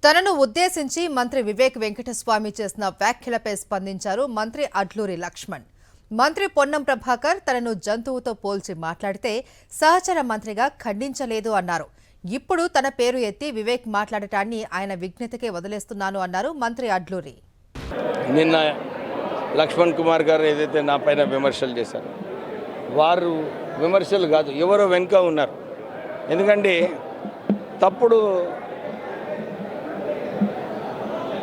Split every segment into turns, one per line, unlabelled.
తనను ఉద్దేశించి మంత్రి వివేక్ వెంకటస్వామి చేసిన వ్యాఖ్యలపై స్పందించారు మంత్రి అడ్లూరి లక్ష్మణ్. మంత్రి పొన్నం ప్రభాకర్ తనను జంతువుతో పోల్చి మాట్లాడితే సహచర మంత్రిగా ఖండించలేదు అన్నారు. ఇప్పుడు తన పేరు ఎత్తి వివేక్ మాట్లాడటాన్ని ఆయన విజ్ఞతకే వదిలేస్తున్నాను అన్నారు మంత్రి అడ్లూరి.
నిన్న లక్ష్మణ్ కుమార్ గారు ఏదైతే నా పైన విమర్శలు చేశారో వారు విమర్శలు కాదు, ఎవరో వెనుక ఉన్నారు. ఎందుకంటే తప్పుడు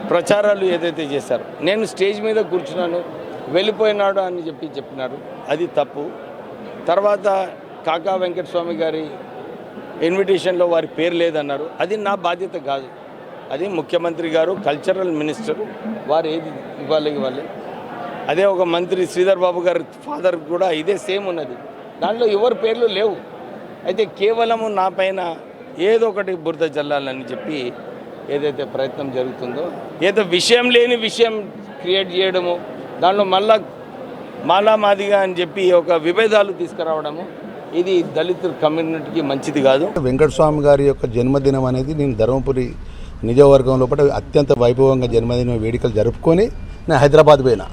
ప్రచారాలు ఏదైతే చేశారో, నేను స్టేజ్ మీద కూర్చున్నాను వెళ్ళిపోయినాడు అని చెప్పినారు, అది తప్పు. తర్వాత కాకా వెంకటస్వామి గారి ఇన్విటేషన్లో వారి పేరు లేదన్నారు, అది నా బాధ్యత కాదు. అది ముఖ్యమంత్రి గారు, కల్చరల్ మినిస్టర్, వారు ఏది ఇవ్వాలి. అదే ఒక మంత్రి శ్రీధర్ బాబు గారి ఫాదర్ కూడా ఇదే సేమ్ ఉన్నది, దాంట్లో ఎవరి పేర్లు లేవు. అయితే కేవలము నా పైన ఏదో ఒకటి బురద జల్లాలని చెప్పి ఏదైతే ప్రయత్నం జరుగుతుందో, ఏదో విషయం లేని విషయం క్రియేట్ చేయడము, దాంట్లో మాలా మాదిగా అని చెప్పి ఒక విభేదాలు తీసుకురావడము, ఇది దళిత కమ్యూనిటీకి మంచిది కాదు.
వెంకటస్వామి గారి యొక్క జన్మదినం అనేది నేను ధర్మపురి నియోజకవర్గం లోపల అత్యంత వైభవంగా జన్మదిన వేడుకలు జరుపుకొని నేను హైదరాబాద్ పోయినా.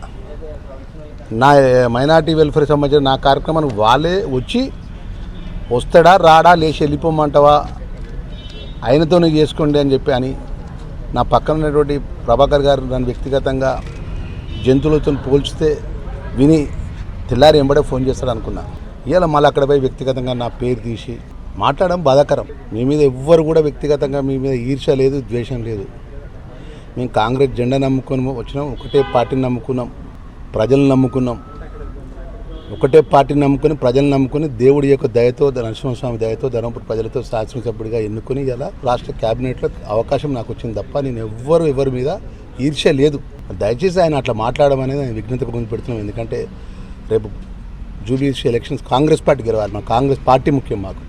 నా మైనార్టీ వెల్ఫేర్ సంబంధించిన నా కార్యక్రమానికి వాళ్ళే వచ్చి వస్తాడా రాడా లేచి వెళ్ళిపోమంటావా ఆయనతోనే చేసుకోండి అని చెప్పి అని నా పక్కన ఉన్నటువంటి ప్రభాకర్ గారు నన్ను వ్యక్తిగతంగా జంతువులతో పోల్చితే విని తెల్లారి ఎంబడే ఫోన్ చేస్తాడు అనుకున్నా. ఇవాళ మళ్ళీ అక్కడ పోయి వ్యక్తిగతంగా నా పేరు తీసి మాట్లాడడం బాధాకరం. మీ మీద ఎవ్వరు కూడా వ్యక్తిగతంగా మీ మీద ఈర్ష్య లేదు, ద్వేషం లేదు. మేము కాంగ్రెస్ జెండా నమ్ముకొని వచ్చినాం, ఒకటే పార్టీని నమ్ముకున్నాం, ప్రజలను నమ్ముకున్నాం. ఒకటే పార్టీని నమ్ముకొని ప్రజలను నమ్ముకొని దేవుడి యొక్క దయతో, నరసింహస్వామి దయతో ధర్మపురి ప్రజలతో శాసనసభ్యుడిగా ఎన్నుకొని ఇలా రాష్ట్ర క్యాబినెట్లో అవకాశం నాకు వచ్చింది తప్ప నేను ఎవరి మీద ఈర్ష్య లేదు. దయచేసి ఆయన అట్లా మాట్లాడడం అనేది ఆయన విఘ్నతకు ముందు పెడుతున్నాం. ఎందుకంటే రేపు జూబ్లీహిల్స్ ఎలక్షన్స్ కాంగ్రెస్ పార్టీ గెలవాలి, మా కాంగ్రెస్ పార్టీ ముఖ్యం మాకు.